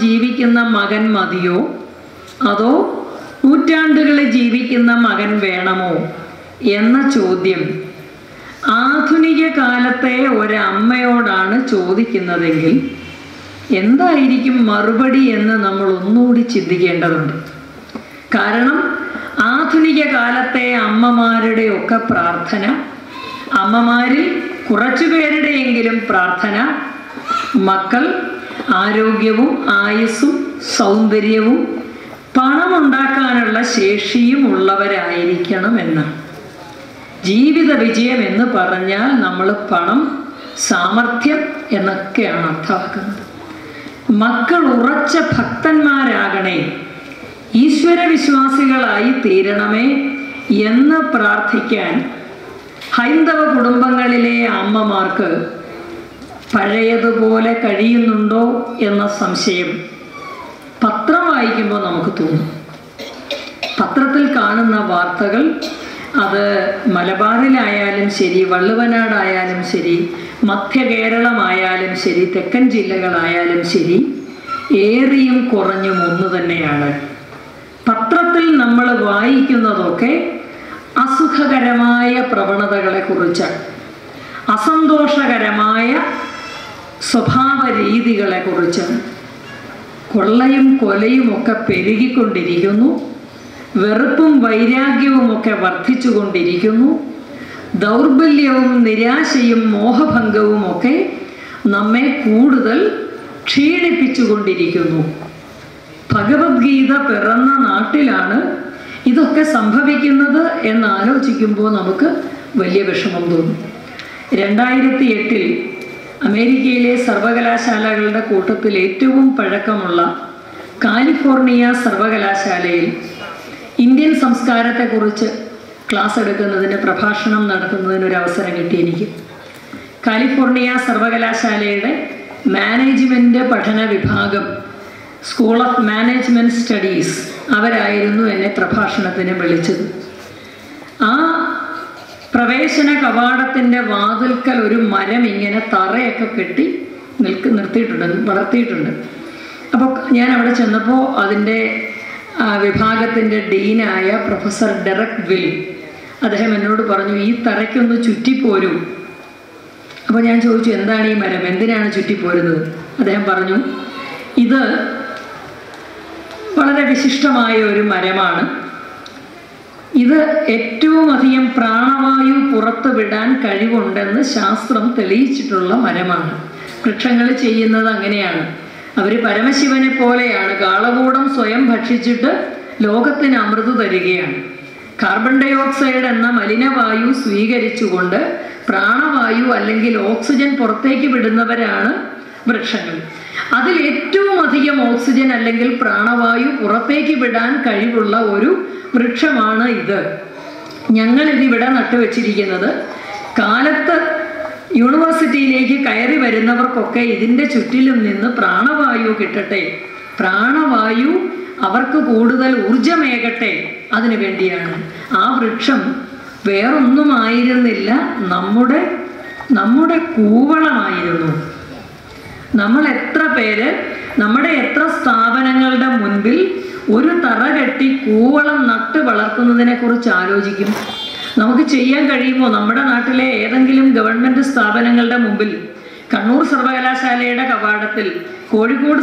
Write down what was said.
ജീവിക്കുന്ന മകൻ മതിയോ, അതോ നൂറ്റാണ്ടുകളിൽ ജീവിക്കുന്ന മകൻ വേണമോ എന്ന ചോദ്യം ആധുനിക കാലത്തെ ഒരമ്മയോടാണ് ചോദിക്കുന്നതെങ്കിൽ എന്തായിരിക്കും മറുപടി എന്ന് നമ്മൾ ഒന്നുകൂടി ചിന്തിക്കേണ്ടതുണ്ട്. കാരണം ആധുനിക കാലത്തെ അമ്മമാരുടെയൊക്കെ പ്രാർത്ഥന, അമ്മമാരിൽ കുറച്ചുപേരുടെയെങ്കിലും പ്രാർത്ഥന, മക്കൾ ആരോഗ്യവും ആയുസ്സും സൗന്ദര്യവും പണമുണ്ടാക്കാനുള്ള ശേഷിയും ഉള്ളവരായിരിക്കണം എന്നാണ്. ജീവിത വിജയം എന്ന് പറഞ്ഞാൽ നമ്മൾ പണം, സാമർഥ്യം എന്നൊക്കെയാണ് അർത്ഥമാക്കുന്നത്. മക്കൾ ഉറച്ച ഭക്തന്മാരാകണേ, ഈശ്വര വിശ്വാസികളായി തീരണമേ എന്ന് പ്രാർത്ഥിക്കാൻ ഹൈന്ദവ കുടുംബങ്ങളിലെ അമ്മമാർക്ക് പഴയതുപോലെ കഴിയുന്നുണ്ടോ എന്ന സംശയം പത്രം വായിക്കുമ്പോൾ നമുക്ക് തോന്നും. പത്രത്തിൽ കാണുന്ന വാർത്തകൾ, അത് മലബാറിലായാലും ശരി, വള്ളുവനാടായാലും ശരി, മധ്യ കേരളമായാലും ശരി, തെക്കൻ ജില്ലകളായാലും ശരി, ഏറിയും കുറഞ്ഞും ഒന്നു തന്നെയാണ്. പത്രത്തിൽ നമ്മൾ വായിക്കുന്നതൊക്കെ അസുഖകരമായ പ്രവണതകളെക്കുറിച്ചാണ്, അസന്തോഷകരമായ സ്വഭാവ രീതികളെക്കുറിച്ചാണ്. കൊള്ളയും കൊലയുമൊക്കെ പെരുകിക്കൊണ്ടിരിക്കുന്നു, വെറുപ്പും വൈരാഗ്യവുമൊക്കെ വർദ്ധിച്ചുകൊണ്ടിരിക്കുന്നു, ദൗർബല്യവും നിരാശയും മോഹഭംഗവുമൊക്കെ നമ്മെ കൂടുതൽ ക്ഷീണിപ്പിച്ചുകൊണ്ടിരിക്കുന്നു. ഭഗവത്ഗീത പിറന്ന നാട്ടിലാണ് ഇതൊക്കെ സംഭവിക്കുന്നത് എന്നാലോചിക്കുമ്പോൾ നമുക്ക് വലിയ വിഷമം തോന്നും. 2008 അമേരിക്കയിലെ സർവകലാശാലകളുടെ കൂട്ടത്തിൽ ഏറ്റവും പഴക്കമുള്ള കാലിഫോർണിയ സർവകലാശാലയിൽ ഇന്ത്യൻ സംസ്കാരത്തെക്കുറിച്ച് ക്ലാസ് എടുക്കുന്നതിന്, പ്രഭാഷണം നടത്തുന്നതിനൊരു അവസരം കിട്ടി എനിക്ക്. കാലിഫോർണിയ സർവകലാശാലയുടെ മാനേജ്മെൻറ്റ് പഠന വിഭാഗം, സ്കൂൾ ഓഫ് മാനേജ്മെൻറ്റ് സ്റ്റഡീസ്, അവരായിരുന്നു എന്നെ പ്രഭാഷണത്തിന് വിളിച്ചത്. ആ പ്രവേശന കവാടത്തിൻ്റെ വാതിൽക്കൽ ഒരു മരം ഇങ്ങനെ തറയൊക്കെ കെട്ടി വളർത്തിയിട്ടുണ്ട്. അപ്പോൾ ഞാൻ അവിടെ ചെന്നപ്പോൾ അതിൻ്റെ വിഭാഗത്തിൻ്റെ ഡീനായ പ്രൊഫസർ ഡെറക് വിൽ, അദ്ദേഹം എന്നോട് പറഞ്ഞു, ഈ തറയ്ക്കൊന്ന് ചുറ്റിപ്പോരൂ. അപ്പോൾ ഞാൻ ചോദിച്ചു, എന്താണ് ഈ മരം, എന്തിനാണ് ചുറ്റിപ്പോരുന്നത്? അദ്ദേഹം പറഞ്ഞു, ഇത് വളരെ വിശിഷ്ടമായ ഒരു മരമാണ്. ഇത് ഏറ്റവും അധികം പ്രാണവായു പുറത്തു വിടാൻ കഴിവുണ്ടെന്ന് ശാസ്ത്രം തെളിയിച്ചിട്ടുള്ള മരമാണ്. വൃക്ഷങ്ങൾ ചെയ്യുന്നത് അങ്ങനെയാണ്. അവർ പരമശിവനെ പോലെയാണ്. കാളകൂടം സ്വയം ഭക്ഷിച്ചിട്ട് ലോകത്തിന് അമൃത് തരികയാണ്. കാർബൺ ഡൈ ഓക്സൈഡ് എന്ന മലിനവായു സ്വീകരിച്ചുകൊണ്ട് പ്രാണവായു അല്ലെങ്കിൽ ഓക്സിജൻ പുറത്തേക്ക് വിടുന്നവരാണ് വൃക്ഷങ്ങൾ. അതിൽ ഏറ്റവും അധികം ഓക്സിജൻ അല്ലെങ്കിൽ പ്രാണവായു പുറത്തേക്ക് വിടാൻ കഴിവുള്ള ഒരു വൃക്ഷമാണ് ഇത്. ഞങ്ങളിതിവിടെ നട്ടുവെച്ചിരിക്കുന്നത് കാലത്ത് യൂണിവേഴ്സിറ്റിയിലേക്ക് കയറി വരുന്നവർക്കൊക്കെ ഇതിൻ്റെ ചുറ്റിലും നിന്ന് പ്രാണവായു കിട്ടട്ടെ, പ്രാണവായു അവർക്ക് കൂടുതൽ ഊർജമേകട്ടെ, അതിനു വേണ്ടിയാണ്. ആ വൃക്ഷം വേറൊന്നുമായിരുന്നില്ല, നമ്മുടെ കൂവളമായിരുന്നു. നമ്മൾ എത്ര പേര്, നമ്മുടെ എത്ര സ്ഥാപനങ്ങളുടെ മുൻപിൽ ഒരു തറ കെട്ടി കൂവളം നട്ട് വളർത്തുന്നതിനെ കുറിച്ച് ആലോചിക്കും? നമുക്ക് ചെയ്യാൻ കഴിയുമോ? നമ്മുടെ നാട്ടിലെ ഏതെങ്കിലും ഗവൺമെൻറ് സ്ഥാപനങ്ങളുടെ മുമ്പിൽ, കണ്ണൂർ സർവകലാശാലയുടെ കവാടത്തിൽ, കോഴിക്കോട്